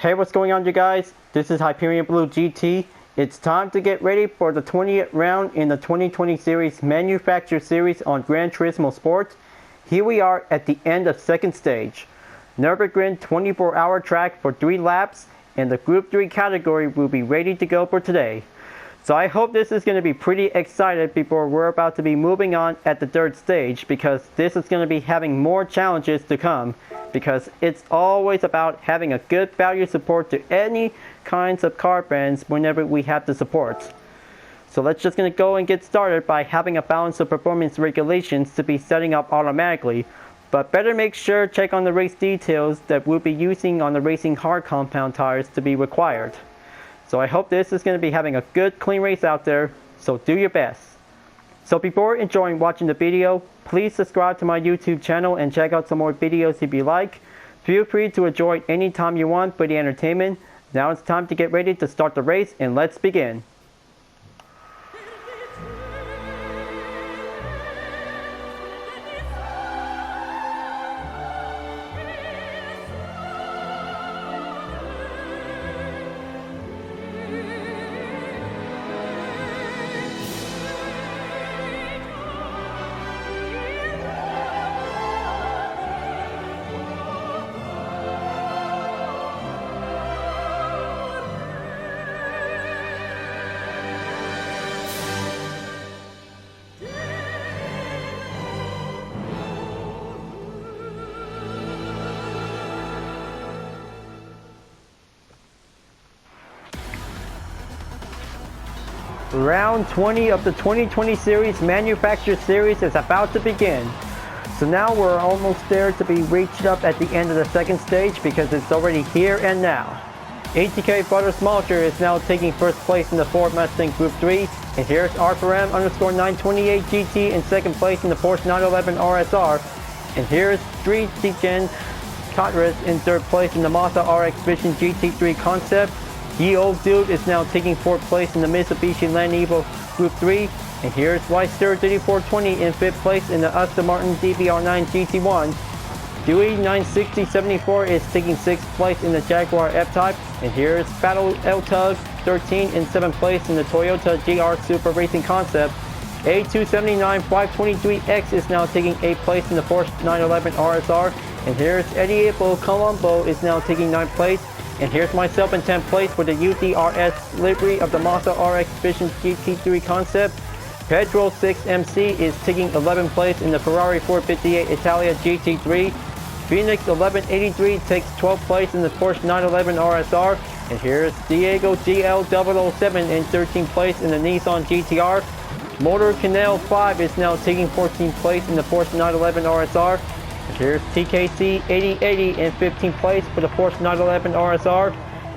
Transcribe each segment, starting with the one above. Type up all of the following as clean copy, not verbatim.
Hey, what's going on, you guys? This is Hyperion-Blue-GT. It's time to get ready for the 20th round in the 2020 series Manufacturer Series on Gran Turismo Sport. Here we are at the end of second stage. Nurburgring 24-hour track for 3 laps, and the Group 3 category will be ready to go for today. So I hope this is going to be pretty exciting before we're about to be moving on at the third stage, because this is going to be having more challenges to come, because it's always about having a good value support to any kinds of car brands whenever we have the support. So let's just going to go and get started by having a balance of performance regulations to be setting up automatically, but better make sure check on the race details that we'll be using on the racing hard compound tires to be required. So I hope this is going to be having a good clean race out there, so do your best. So before enjoying watching the video, please subscribe to my YouTube channel and check out some more videos if you like. Feel free to enjoy anytime you want for the entertainment. Now it's time to get ready to start the race, and let's begin. Round 20 of the 2020 series Manufacturer Series is about to begin. So now we're almost there to be reached up at the end of the second stage, because it's already here and now. ATK Brother Smalter is now taking first place in the Ford Mustang Group 3, and here's R4M_928 GT in second place in the Porsche 911 RSR, and here's 3D Gen Cotras in third place in the Mazda RX Vision GT3 Concept. Ye Old Dude is now taking fourth place in the Mitsubishi Land Evo Group 3, and here's Weister 3420 in fifth place in the Aston Martin DBR9 GT1. Dewey 96074 is taking sixth place in the Jaguar F-Type, and here's Battle L Tug 13 in seventh place in the Toyota GR Super Racing Concept. A279 523X is now taking eighth place in the Porsche 911 RSR, and here's Eddie April Colombo is now taking ninth place. And here's myself in 10th place for the UDRS livery of the Mazda RX Vision GT3 Concept. Pedro 6MC is taking 11th place in the Ferrari 458 Italia GT3. Phoenix 1183 takes 12th place in the Porsche 911 RSR. And here's Diego GL007 in 13th place in the Nissan GTR. Motor Canal 5 is now taking 14th place in the Porsche 911 RSR. Here's TKC 8080 in 15th place for the Porsche 911 RSR.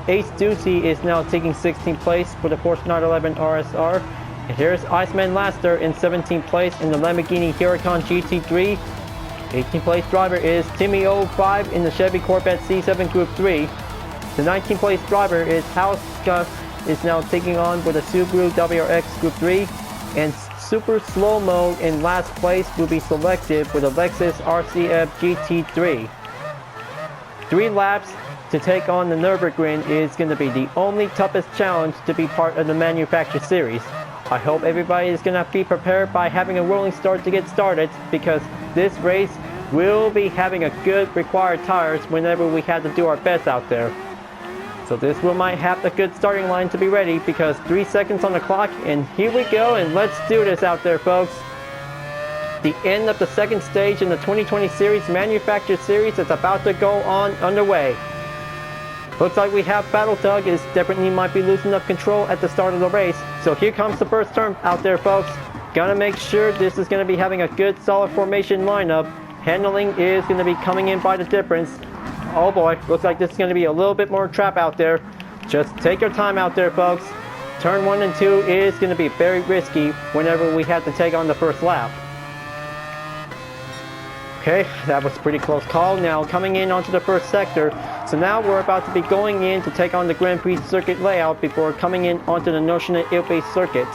Ace Ducey is now taking 16th place for the Porsche 911 RSR. And here's Iceman Laster in 17th place in the Lamborghini Huracan GT3. 18th place driver is Timmy 05 in the Chevy Corvette C7 Group 3. The 19th place driver is Hauska is now taking on for the Subaru WRX Group 3. And Super Slow Mode in last place will be selected for the Lexus RCF GT3. 3 laps to take on the Nurburgring is going to be the only toughest challenge to be part of the Manufacturer Series. I hope everybody is going to be prepared by having a rolling start to get started, because this race will be having a good required tires whenever we have to do our best out there. So this one might have a good starting line to be ready, because 3 seconds on the clock, and here we go, and let's do this out there, folks. The end of the second stage in the 2020 series Manufacturer Series is about to go on underway. Looks like we have Battle Tug is definitely might be losing up control at the start of the race. So here comes the first turn out there, folks. Gotta make sure this is going to be having a good solid formation lineup. Handling is going to be coming in by the difference. Oh boy, looks like this is going to be a little bit more trap out there. Just take your time out there, folks. Turn 1 and 2 is going to be very risky whenever we have to take on the first lap. Okay, that was a pretty close call. Now coming in onto the first sector. So now we're about to be going in to take on the Grand Prix circuit layout before coming in onto the Notiona Ilpe circuit.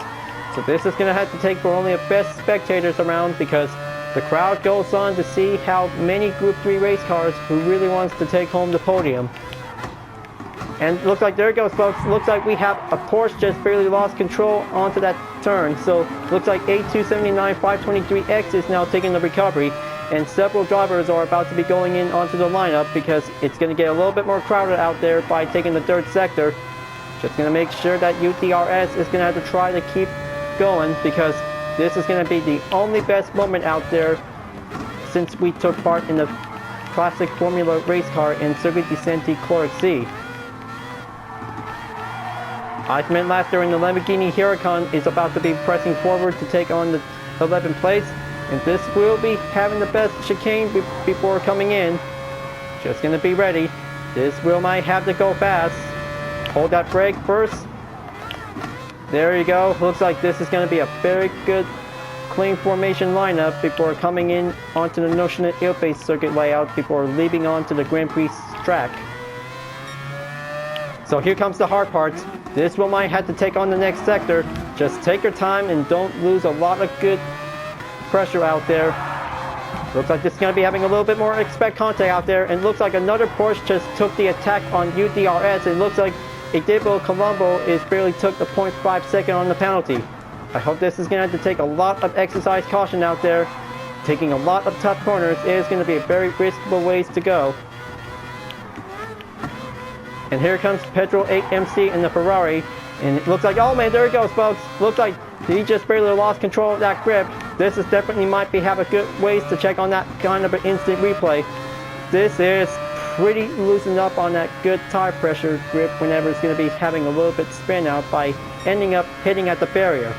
So this is going to have to take for only the best spectators around, because The crowd goes on to see how many Group 3 race cars who really wants to take home the podium. And looks like, there it goes, folks. Looks like we have a Porsche just barely lost control onto that turn. So looks like A279 523X is now taking the recovery. And several drivers are about to be going in onto the lineup because it's going to get a little bit more crowded out there by taking the third sector. Just going to make sure that UTRS is going to have to try to keep going because this is going to be the only best moment out there since we took part in the classic Formula race car in Circuit di Santi Cloric C. Iceman Laster in the Lamborghini Huracan is about to be pressing forward to take on the 11th place. And this will be having the best chicane before coming in. Just going to be ready. This wheel might have to go fast. Hold that brake first. There you go. Looks like this is going to be a very good clean formation lineup before coming in onto the Notionate Ilpe circuit layout before leaving onto the Grand Prix track. So here comes the hard parts. This wheel might have to take on the next sector. Just take your time and don't lose a lot of good pressure out there. Looks like this is going to be having a little bit more expect contact out there, and looks like another Porsche just took the attack on UDRS. It looks like Igdebo Colombo is barely took the 0.5 second on the penalty. I hope this is going to have to take a lot of exercise caution out there. Taking a lot of tough corners is going to be a very risky ways to go. And here comes Pedro 8MC in the Ferrari. And it looks like, oh man, there it goes, folks. Looks like he just barely lost control of that grip. This is definitely might be have a good ways to check on that kind of an instant replay. This is pretty loosened up on that good tire pressure grip whenever it's going to be having a little bit spin out by ending up hitting at the barrier.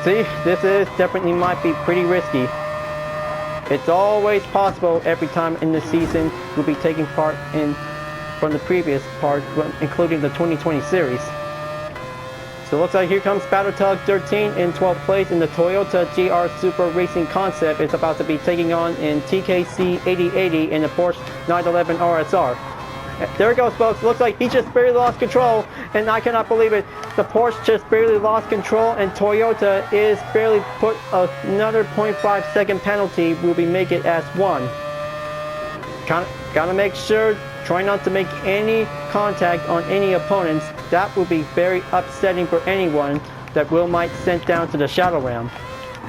See, this is definitely might be pretty risky. It's always possible every time in the season we'll be taking part in from the previous part, including the 2020 series. So it looks like here comes Battle Tug 13 in 12th place in the Toyota GR Super Racing Concept. It's about to be taking on in TKC 8080 in the Porsche 911 RSR. There it goes, folks. Looks like he just barely lost control, and I cannot believe it. The Porsche just barely lost control, and Toyota is barely put another 0.5 second penalty. Will be make it as one. Gotta make sure, try not to make any contact on any opponents. That will be very upsetting for anyone that will might sent down to the Shadow Realm.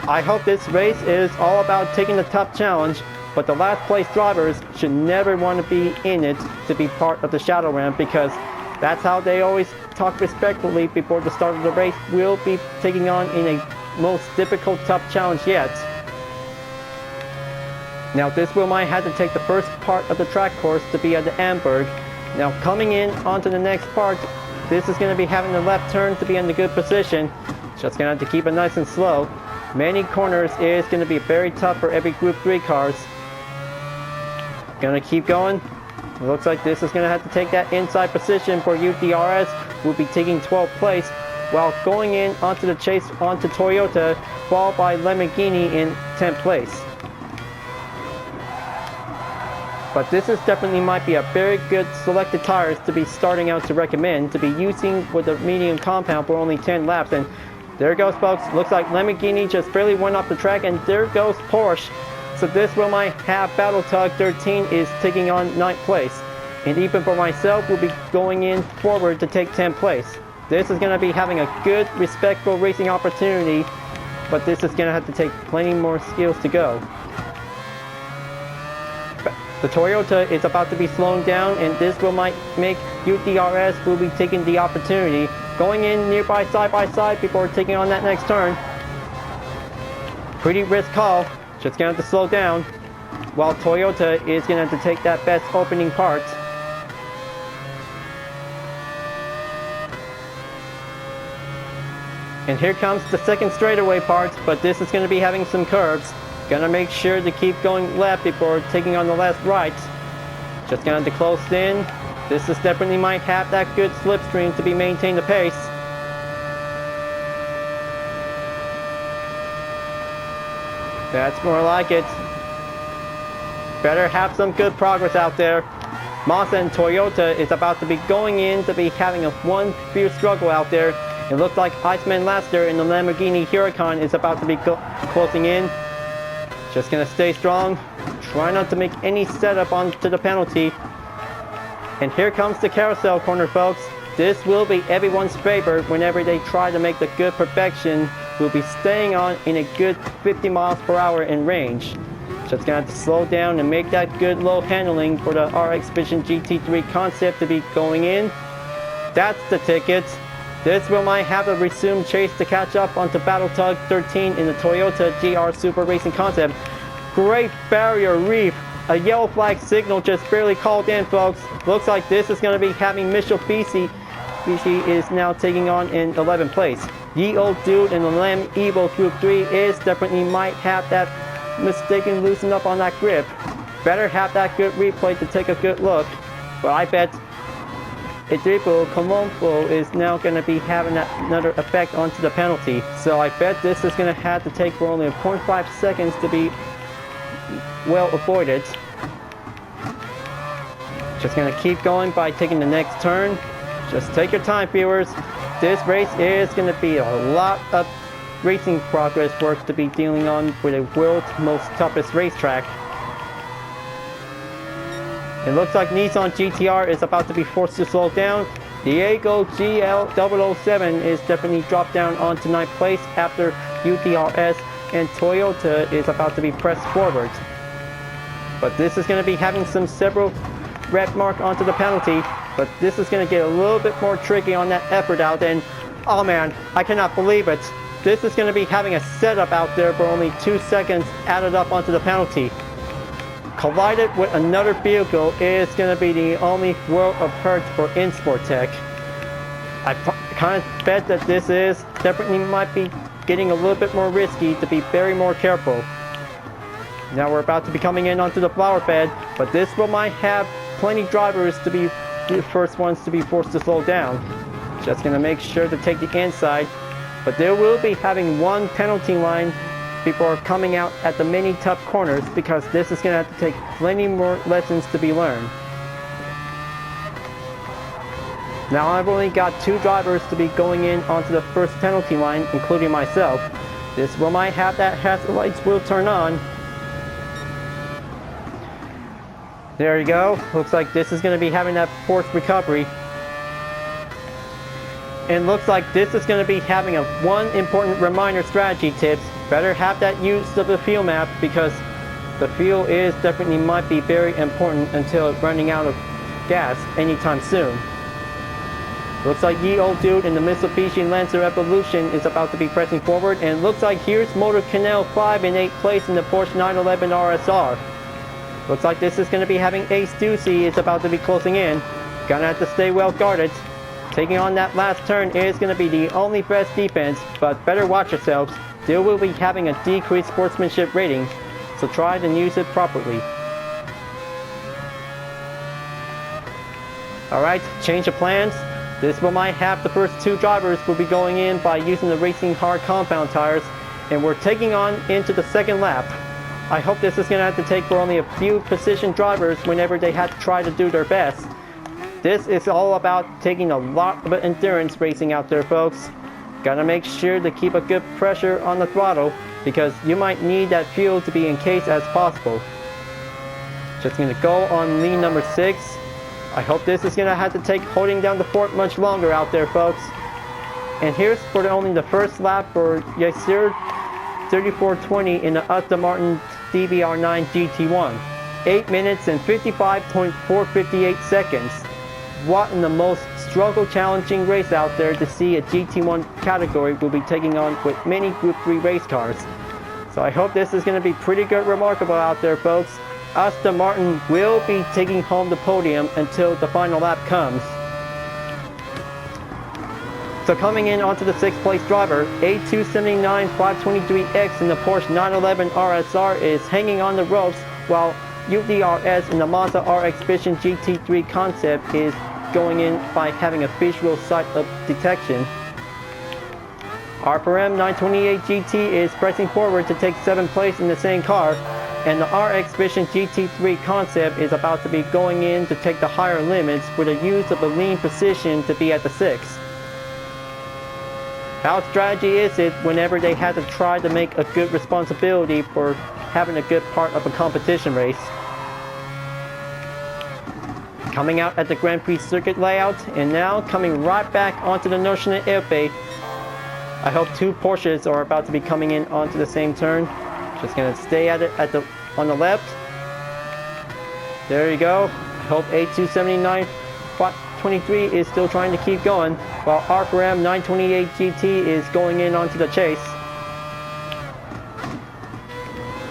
I hope this race is all about taking the tough challenge, but the last place drivers should never want to be in it to be part of the Shadow Realm, because that's how they always talk respectfully before the start of the race. Will be taking on in a most difficult tough challenge yet. Now this will might have to take the first part of the track course to be at the Amberg. Now coming in onto the next part, this is going to be having the left turn to be in the good position. Just going to have to keep it nice and slow. Many corners is going to be very tough for every Group 3 cars. Going to keep going. It looks like this is going to have to take that inside position for UDRS. Will be taking 12th place while going in onto the chase onto Toyota, followed by Lamborghini in 10th place. But this is definitely might be a very good selected tires to be starting out to recommend to be using with a medium compound for only 10 laps. And there goes, folks. Looks like Lamborghini just barely went off the track, and there goes Porsche. So this will might have Battle Tug 13 is taking on 9th place. And even for myself, will be going in forward to take 10th place. This is going to be having a good, respectful racing opportunity, but this is going to have to take plenty more skills to go. The Toyota is about to be slowing down, and this will might make UDRS will be taking the opportunity, going in nearby side by side before taking on that next turn. Pretty risk call, just gonna have to slow down, while Toyota is gonna have to take that best opening part. And here comes the second straightaway part, but this is gonna be having some curves. Gonna make sure to keep going left before taking on the last right. Just gonna have to close in. This is definitely might have that good slipstream to be maintain the pace. That's more like it. Better have some good progress out there. Mazda and Toyota is about to be going in to be having a one fierce struggle out there. It looks like Iceman Laster in the Lamborghini Huracan is about to be closing in. Just gonna stay strong, try not to make any setup onto the penalty. And here comes the carousel corner, folks. This will be everyone's favorite whenever they try to make the good perfection. We'll be staying on in a good 50 miles per hour in range. Just gonna have to slow down and make that good low handling for the RX Vision GT3 concept to be going in. That's the ticket. This will might have a resumed chase to catch up onto Battle Tug 13 in the Toyota GR Super Racing concept. Great barrier reef. A yellow flag signal just barely called in, folks. Looks like this is going to be having Mitsubishi. Mitsubishi is now taking on in 11th place. Ye Old Dude in the Lamb Evo Group 3 is definitely might have that mistaken loosen up on that grip. Better have that good replay to take a good look. But I bet Edripo Colombo is now going to be having another effect onto the penalty. So I bet this is going to have to take for only 0.5 seconds to be well avoided. Just gonna keep going by taking the next turn. Just take your time, viewers. This race is gonna be a lot of racing progress work to be dealing on with the world's most toughest racetrack. It looks like Nissan GTR is about to be forced to slow down. Diego GL007 is definitely dropped down onto 9th place after UDRS, and Toyota is about to be pressed forward. But this is going to be having several red mark onto the penalty. But this is going to get a little bit more tricky on that effort out. And oh man, I cannot believe it. This is going to be having a setup out there for only 2 seconds added up onto the penalty. Collided with another vehicle is going to be the only world of hurt for InSport Tech. I kind of bet that this is definitely might be getting a little bit more risky to be very more careful. Now we're about to be coming in onto the flower bed, but this will might have plenty drivers to be the first ones to be forced to slow down. Just gonna make sure to take the inside, but there will be having one penalty line before coming out at the many tough corners, because this is gonna have to take plenty more lessons to be learned. Now I've only got 2 drivers to be going in onto the first penalty line, including myself. This will might have that hazard lights will turn on. There you go. Looks like this is going to be having that forced recovery. And looks like this is going to be having one important reminder strategy tips. Better have that use of the fuel map, because the fuel is definitely might be very important until it's running out of gas anytime soon. Looks like Ye Old Dude in the Mitsubishi Lancer Evolution is about to be pressing forward, and looks like here's Motor Canal 5 in 8th place in the Porsche 911 RSR. Looks like this is going to be having Ace Ducey is about to be closing in. Gonna have to stay well guarded. Taking on that last turn is going to be the only best defense, but better watch yourselves. They will be having a decreased sportsmanship rating, so try to use it properly. Alright, change of plans. This will might have the first 2 drivers will be going in by using the Racing Hard compound tires, and we're taking on into the second lap. I hope this is going to have to take for only a few position drivers whenever they have to try to do their best. This is all about taking a lot of endurance racing out there, folks. Gotta make sure to keep a good pressure on the throttle, because you might need that fuel to be encased as possible. Just going to go on lean number 6. I hope this is going to have to take holding down the fort much longer out there, folks. And here's for only the first lap for Yasir 3420 in the Aston Martin DBR9 GT1. 8 minutes and 55.458 seconds. What in the most struggle challenging race out there to see a GT1 category will be taking on with many Group 3 race cars. So I hope this is going to be pretty good, remarkable out there, folks. Aston Martin will be taking home the podium until the final lap comes. So coming in onto the 6th place driver, A279 523X in the Porsche 911 RSR is hanging on the ropes, while UDRS in the Mazda RX Vision GT3 concept is going in by having a visual sight of detection. RPM 928 GT is pressing forward to take 7th place in the same car, and the RX Vision GT3 concept is about to be going in to take the higher limits with the use of a lean position to be at the 6th. How strategy is it whenever they had to try to make a good responsibility for having a good part of a competition race? coming out at the Grand Prix circuit layout, and now coming right back onto the Notion Airway. I hope two Porsches are about to be coming in onto the same turn. Just gonna stay at it on the left. There you go. I hope A279 23 is still trying to keep going, while Ram 928 GT is going in onto the chase.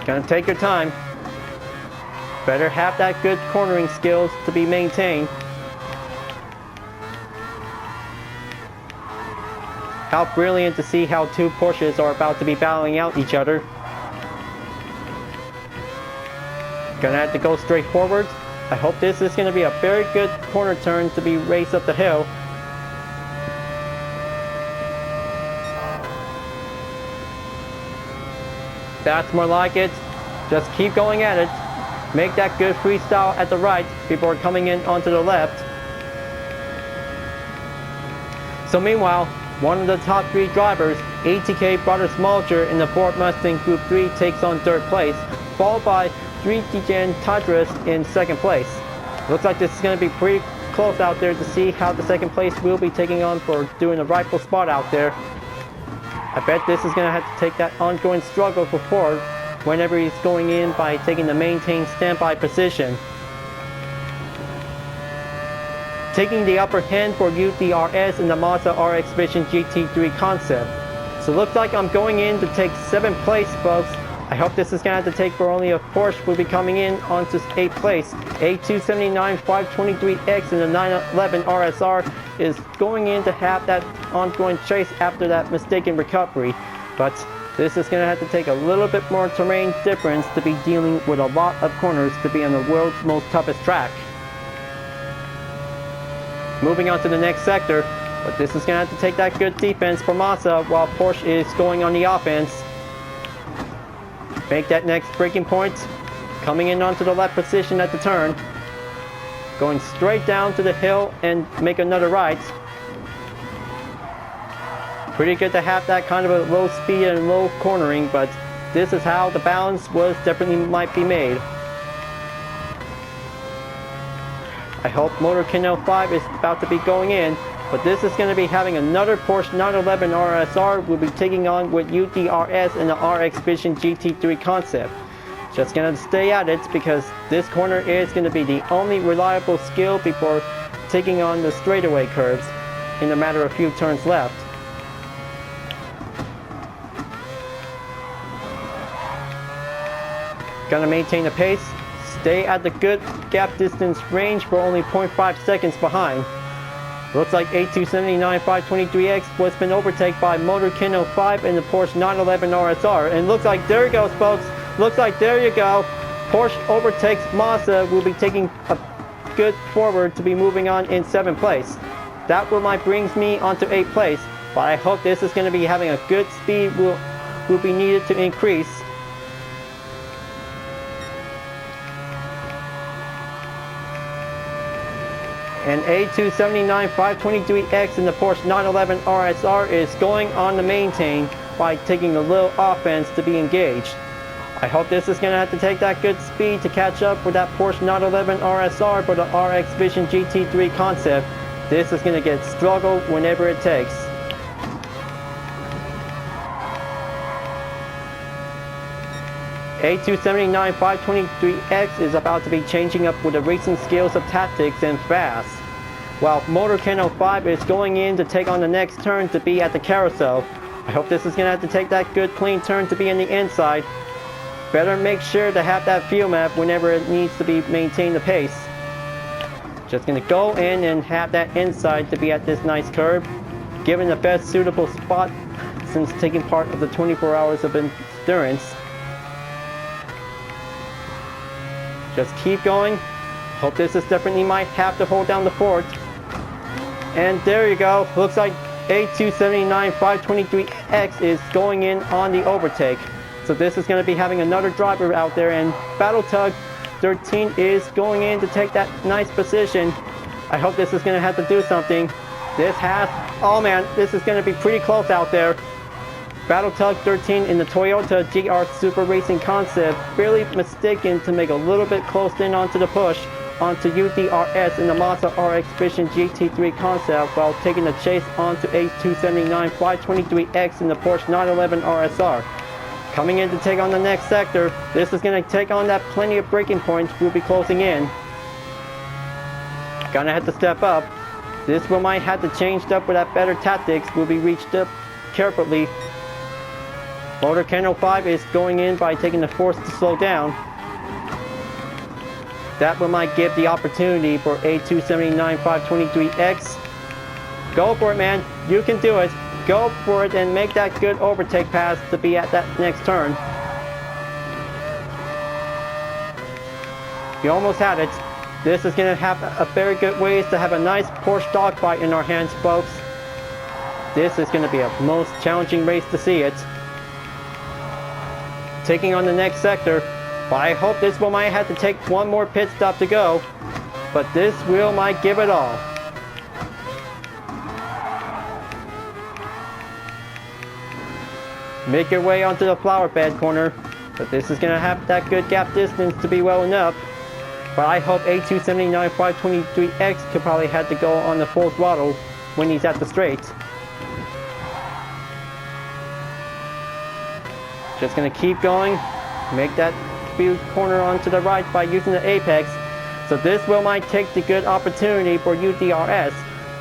Gonna take your time. Better have that good cornering skills to be maintained. How brilliant to see how two Porsches are about to be battling out each other. Gonna have to go straight forward. I hope this is going to be a very good corner turn to be raced up the hill. That's more like it. Just keep going at it. Make that good freestyle at the right before coming in onto the left. So meanwhile, one of the top three drivers, ATK Brother Smolger in the Ford Mustang Group 3 takes on third place, followed by 3D-Gen Tadris in second place. Looks like this is going to be pretty close out there to see how the second place will be taking on for doing a rightful spot out there. I bet this is going to have to take that ongoing struggle for Ford whenever he's going in by taking the maintained standby position. Taking the upper hand for UDRS in the Mazda RX Vision GT3 concept. So looks like I'm going in to take 7th place, folks. I hope this is going to have to take for only a Porsche will be coming in onto 8th place. A279 523X in the 911 RSR is going in to have that ongoing chase after that mistaken recovery. But this is going to have to take a little bit more terrain difference to be dealing with a lot of corners to be on the world's most toughest track. Moving on to the next sector, but this is going to have to take that good defense for Mazda while Porsche is going on the offense. Make that next braking point, coming in onto the left position at the turn, going straight down to the hill and make another right. Pretty good to have that kind of a low speed and low cornering, but this is how the balance was definitely might be made. I hope Motor Kino 5 is about to be going in, but this is going to be having another Porsche 911 RSR will be taking on with UDRS and the RX Vision GT3 concept. Just going to stay at it because this corner is going to be the only reliable skill before taking on the straightaway curves in a matter of few turns left. Gonna maintain the pace, stay at the good gap distance range for only 0.5 seconds behind. Looks like A279 523X was been overtaken by Motor Kino 5 in the Porsche 911 RSR. And looks like there it goes, folks. Looks like there you go. Porsche overtakes Mazda, will be taking a good forward to be moving on in 7th place. That might brings me onto 8th place, but I hope this is going to be having a good speed will be needed to increase. And A279 523X in the Porsche 911 RSR is going on the maintain by taking a little offense to be engaged. I hope this is going to have to take that good speed to catch up with that Porsche 911 RSR for the RX Vision GT3 concept. This is going to get struggle whenever it takes. A279 523X is about to be changing up with the racing skills of tactics and fast, while Motor Kino 5 is going in to take on the next turn to be at the carousel. I hope this is going to have to take that good clean turn to be in the inside. Better make sure to have that fuel map whenever it needs to be maintain the pace. Just going to go in and have that inside to be at this nice curve, given the best suitable spot since taking part of the 24 hours of endurance. Just keep going. Hope this is definitely might have to hold down the fort. And there you go. Looks like A279 523X is going in on the overtake. So this is going to be having another driver out there, and Battle Tug 13 is going in to take that nice position. I hope this is going to have to do something. Oh man, this is going to be pretty close out there. Battle Tug 13 in the Toyota GR Super Racing concept, fairly mistaken to make a little bit close in onto the push. onto UDRS in the Mazda RX Vision GT3 concept while taking the chase onto A279 523X in the Porsche 911 RSR. Coming in to take on the next sector, this is going to take on that plenty of braking points. We'll be closing in. Gonna have to step up. This one might have to change up with that better tactics. Will be reached up carefully. Motor Kennel 5 is going in by taking the force to slow down. That one might give the opportunity for A279 523X. Go for it, man. You can do it. Go for it and make that good overtake pass to be at that next turn. You almost had it. This is going to have a very good ways to have a nice Porsche dogfight in our hands, folks. This is going to be a most challenging race to see it. Taking on the next sector. But I hope this one might have to take one more pit stop to go. But this wheel might give it all. Make your way onto the flower bed corner. But this is going to have that good gap distance to be well enough. But I hope A279 523X could probably have to go on the full throttle when he's at the straight. Just going to keep going. Make that speed corner onto the right by using the apex. So this will might take the good opportunity for UDRS.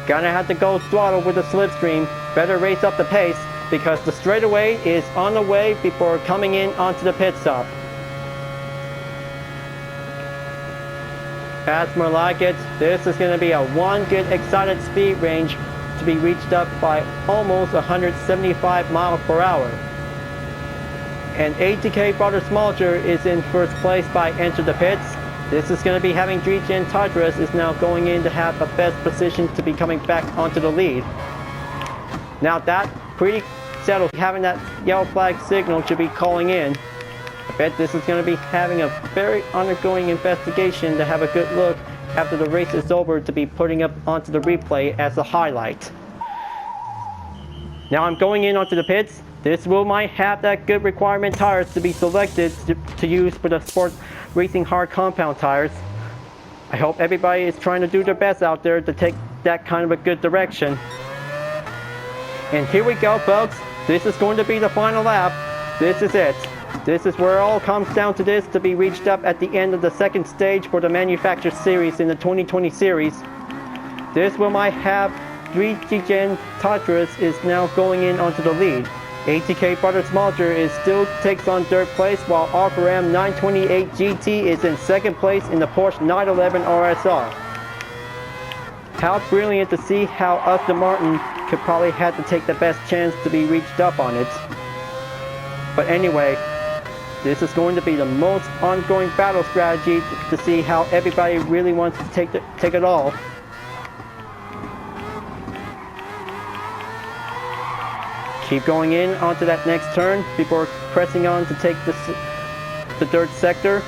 Gonna have to go throttle with the slipstream. Better race up the pace because the straightaway is on the way before coming in onto the pit stop. That's more like it. This is going to be a one good excited speed range to be reached up by almost 175 miles per hour. And ATK Brother Smolger is in first place by Enter the Pits. This is going to be having Gen Tadras is now going in to have a best position to be coming back onto the lead. Now that pretty settled, having that yellow flag signal should be calling in. I bet this is going to be having a very undergoing investigation to have a good look after the race is over to be putting up onto the replay as a highlight. Now I'm going in onto the pits. This will might have that good requirement tires to be selected to use for the Sport Racing Hard Compound tires. I hope everybody is trying to do their best out there to take that kind of a good direction. And here we go, folks. This is going to be the final lap. This is it. This is where it all comes down to this to be reached up at the end of the second stage for the Manufacturer Series in the 2020 series. This will might have 3 Gen Tadras is now going in onto the lead. ATK Brother Smolger is still takes on third place while R4M 928 GT is in second place in the Porsche 911 RSR. How brilliant to see how Aston Martin could probably have to take the best chance to be reached up on it. But anyway, this is going to be the most ongoing battle strategy to see how everybody really wants to take it all. Keep going in onto that next turn before pressing on to take the third sector.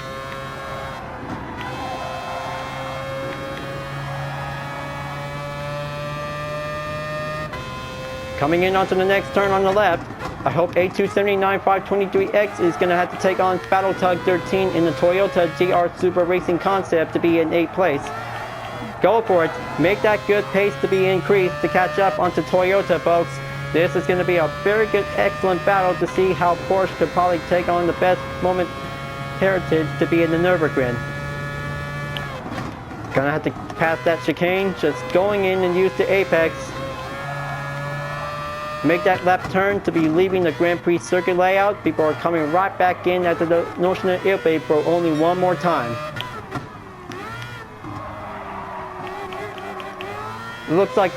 Coming in onto the next turn on the left, I hope A279 523X is going to have to take on Battle Tug 13 in the Toyota GR Super Racing Concept to be in 8th place. Go for it. Make that good pace to be increased to catch up onto Toyota, folks. This is going to be a very good, excellent battle to see how Porsche could probably take on the best moment heritage to be in the Nurburgring. Gonna have to pass that chicane, just going in and use the apex. Make that left turn to be leaving the Grand Prix circuit layout before coming right back in at the Notional Airway for only one more time. It looks like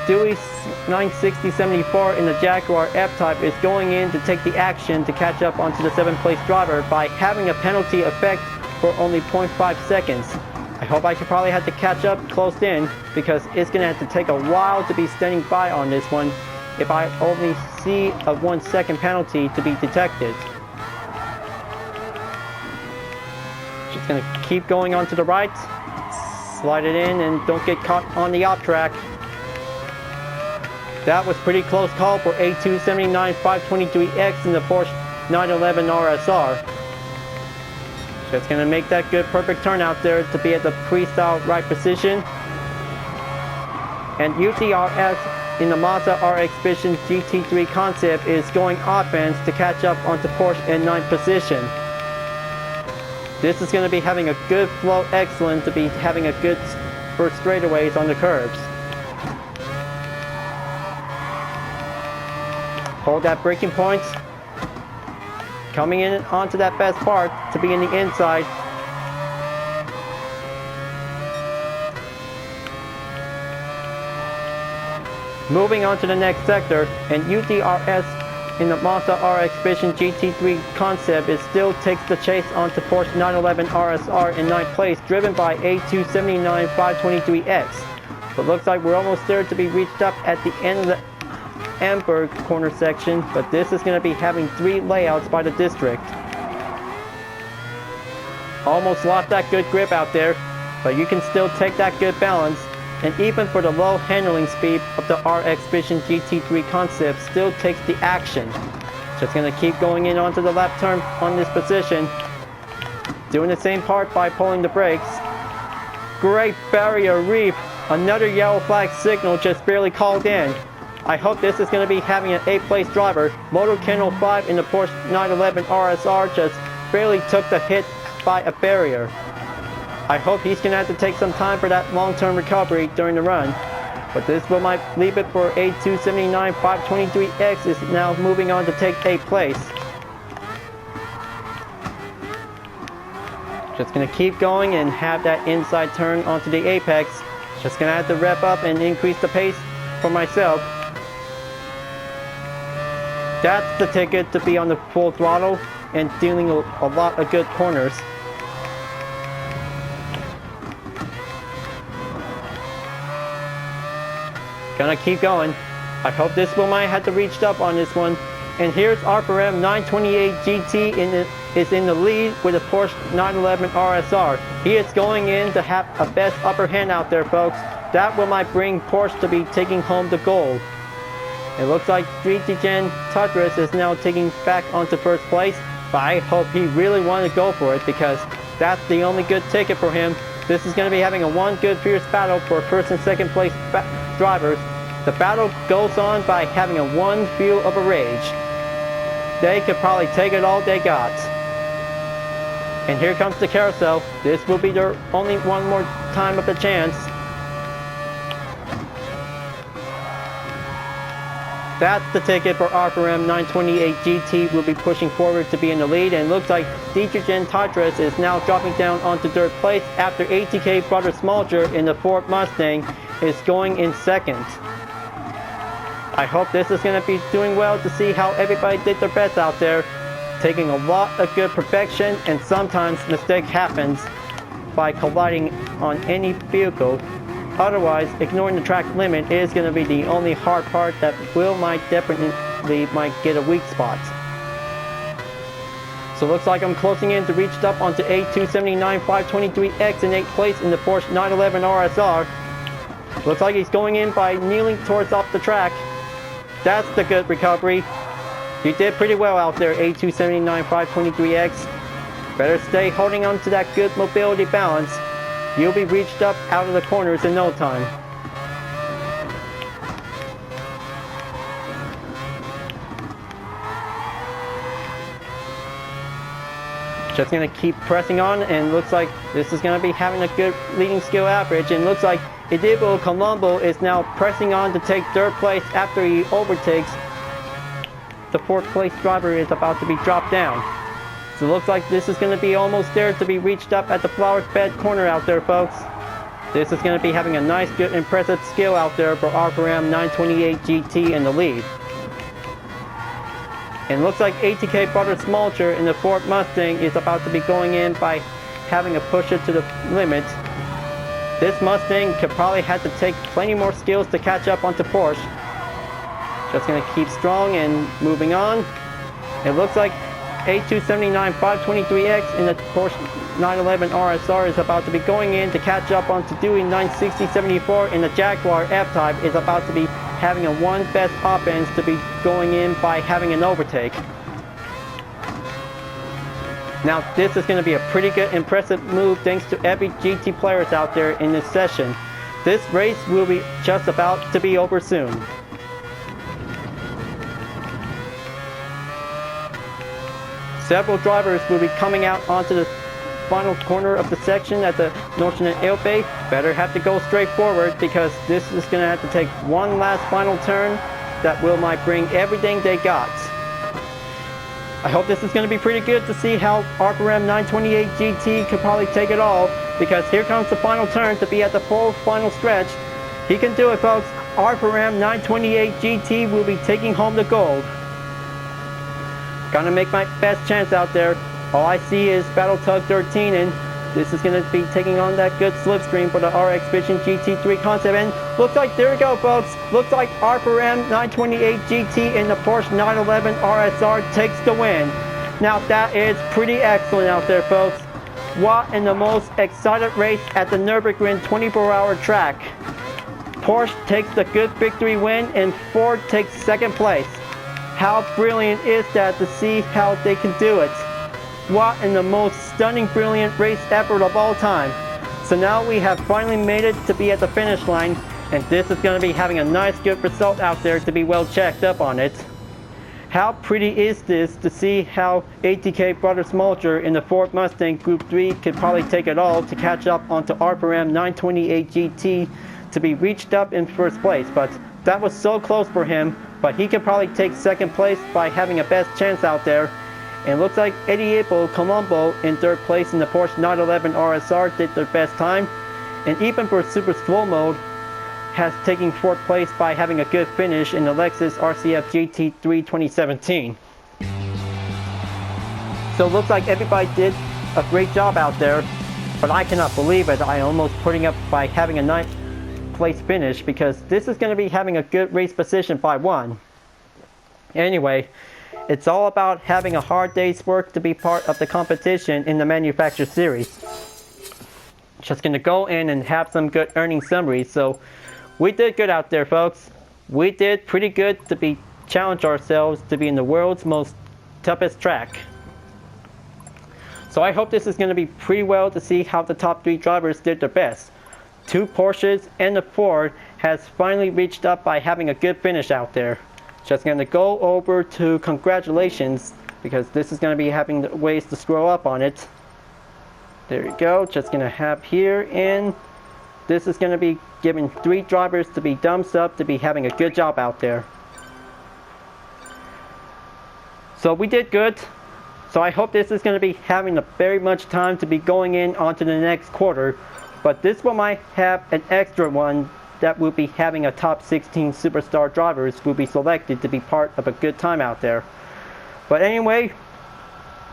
Dewey's 960-74 in the Jaguar F-Type is going in to take the action to catch up onto the 7th place driver by having a penalty effect for only 0.5 seconds. I hope I could probably have to catch up close in because it's going to have to take a while to be standing by on this one if I only see a 1 second penalty to be detected. Just going to keep going on to the right, slide it in and don't get caught on the off track. That was pretty close call for A279 523X in the Porsche 911 RSR. Just gonna make that good perfect turn out there to be at the pre-style right position. And UTRS in the Mazda RX Vision GT3 concept is going offense to catch up onto Porsche in 9th position. This is going to be having a good flow, excellent to be having a good first straightaways on the curves. Hold that braking point. Coming in onto that best part to be in the inside. Moving on to the next sector, and UTRS in the Mazda RX Vision GT3 concept it still takes the chase onto Porsche 911 RSR in 9th place, driven by A279 523X. But looks like we're almost there to be reached up at the end of the Amberg corner section, but this is going to be having 3 layouts by the district. Almost lost that good grip out there, but you can still take that good balance. And even for the low handling speed of the RX Vision GT3 concept still takes the action. Just going to keep going in onto the left turn on this position. Doing the same part by pulling the brakes. Great barrier reef. Another yellow flag signal just barely called in. I hope this is going to be having an 8th place driver. Motor Kennel 5 in the Porsche 911 RSR just barely took the hit by a barrier. I hope he's going to have to take some time for that long-term recovery during the run. But this will might leave it for A279 523X is now moving on to take 8th place. Just going to keep going and have that inside turn onto the apex. Just going to have to rev up and increase the pace for myself. That's the ticket to be on the full throttle and dealing a lot of good corners. Gonna keep going. I hope this will might have to reach up on this one. And here's RPM 928 GT is in the lead with a Porsche 911 RSR. He is going in to have a best upper hand out there, folks. That will might bring Porsche to be taking home the gold. It looks like 3D Gen Tutris is now taking back onto first place, but I hope he really wanted to go for it because that's the only good ticket for him. This is going to be having a one good fierce battle for first and second place drivers. The battle goes on by having a one feel of a rage. They could probably take it all they got. And here comes the carousel. This will be their only one more time of the chance. That's the ticket for RPM 928 GT will be pushing forward to be in the lead, and it looks like Dietrichen Tatras is now dropping down onto third place after ATK Brother Smolger in the Ford Mustang is going in second. I hope this is going to be doing well to see how everybody did their best out there, taking a lot of good perfection, and sometimes mistake happens by colliding on any vehicle. Otherwise, ignoring the track limit is going to be the only hard part that might definitely get a weak spot. So looks like I'm closing in to reach up onto A279 523X in 8th place in the Porsche 911 RSR. Looks like he's going in by kneeling towards off the track. That's the good recovery. You did pretty well out there, A279 523X. Better stay holding on to that good mobility balance. You'll be reached up out of the corners in no time. Just going to keep pressing on, and looks like this is going to be having a good leading skill average, and looks like Edibo Colombo is now pressing on to take third place after he overtakes the fourth place driver is about to be dropped down. So it looks like this is going to be almost there to be reached up at the flower bed corner out there, folks. This is going to be having a nice, good, impressive skill out there for RPM 928 GT in the lead. And it looks like ATK Brother Smolcher in the Ford Mustang is about to be going in by having a push it to the limit. This Mustang could probably have to take plenty more skills to catch up onto Porsche. Just going to keep strong and moving on. It looks like A279 523X in the Porsche 911 RSR is about to be going in to catch up on to Dewey 960-74 in the Jaguar F-Type is about to be having a one best offense to be going in by having an overtake. Now this is going to be a pretty good impressive move thanks to every GT players out there in this session. This race will be just about to be over soon. Several drivers will be coming out onto the final corner of the section at the Northern Elbe. Better have to go straight forward because this is going to have to take one last final turn that might bring everything they got. I hope this is going to be pretty good to see how Hyperion 928 GT could probably take it all, because here comes the final turn to be at the full final stretch. He can do it, folks. Hyperion 928 GT will be taking home the gold. Gonna make my best chance out there. All I see is Battle Tug 13, and this is going to be taking on that good slipstream for the RX Vision GT3 concept. And looks like, there we go, folks. Looks like Hyperion 928 GT in the Porsche 911 RSR takes the win. Now that is pretty excellent out there, folks. What in the most excited race at the Nurburgring 24-hour track. Porsche takes the good victory win and Ford takes second place. How brilliant is that to see how they can do it? What in the most stunning, brilliant race effort of all time. So now we have finally made it to be at the finish line, and this is going to be having a nice good result out there to be well checked up on it. How pretty is this to see how ATK Brothers Mulcher in the Ford Mustang Group 3 could probably take it all to catch up onto Hyperion 928 GT to be reached up in first place, but that was so close for him, but he could probably take second place by having a best chance out there. And looks like Edipo Colombo in third place in the Porsche 911 RSR did their best time. And even for Super Slow Mode has taken fourth place by having a good finish in the Lexus RCF GT3 2017. So looks like everybody did a great job out there. But I cannot believe it. I almost putting up by having a ninth place finish, because this is going to be having a good race position by one. Anyway, it's all about having a hard day's work to be part of the competition in the Manufacturer Series. Just going to go in and have some good earning summaries. So we did good out there, folks. We did pretty good to challenge ourselves to be in the world's most toughest track. So I hope this is going to be pretty well to see how the top three drivers did their best. Two Porsches and the Ford has finally reached up by having a good finish out there. Just going to go over to congratulations, because this is going to be having the ways to scroll up on it. There you go. Just going to have here, and this is going to be giving three drivers to be thumbs up to be having a good job out there. So we did good. So I hope this is going to be having a very much time to be going in onto the next quarter. But this one might have an extra one that will be having a top 16 superstar drivers will be selected to be part of a good time out there. But anyway,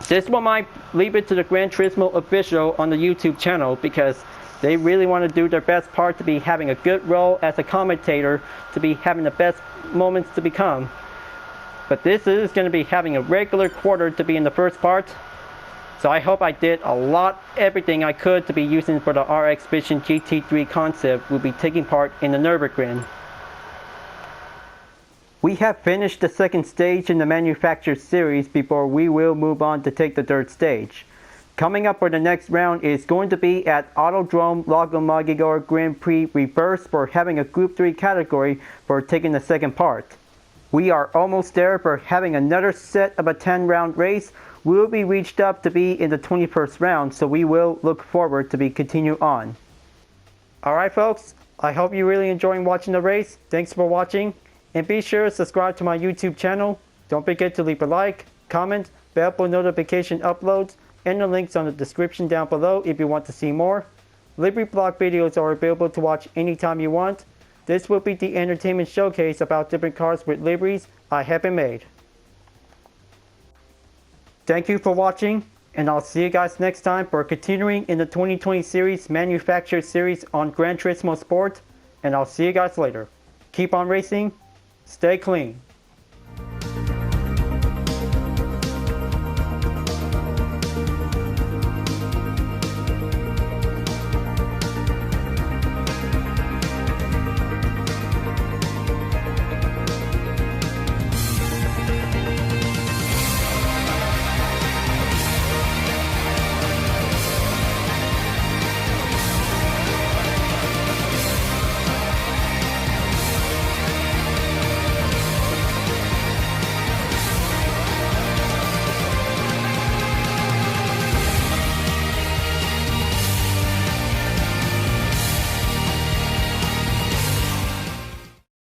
this one might leave it to the Gran Turismo official on the YouTube channel, because they really want to do their best part to be having a good role as a commentator, to be having the best moments to become. But this is going to be having a regular quarter to be in the first part. So I hope I did everything I could to be using for the RX Vision GT3 concept will be taking part in the Nurburgring. We have finished the second stage in the Manufacturer Series before we will move on to take the third stage. Coming up for the next round is going to be at Autodrome Lago Maggiore Grand Prix Reverse for having a Group 3 category for taking the second part. We are almost there for having another set of a 10-round race. Will be reached up to be in the 21st round, so we will look forward to be continue on. Alright folks, I hope you're really enjoying watching the race. Thanks for watching, and be sure to subscribe to my YouTube channel. Don't forget to leave a like, comment, bell for notification uploads, and the links on the description down below if you want to see more. Livery blog videos are available to watch anytime you want. This will be the entertainment showcase about different cars with liveries I have been made. Thank you for watching, and I'll see you guys next time for continuing in the 2020 series Manufacturer Series on Gran Turismo Sport, and I'll see you guys later. Keep on racing, stay clean.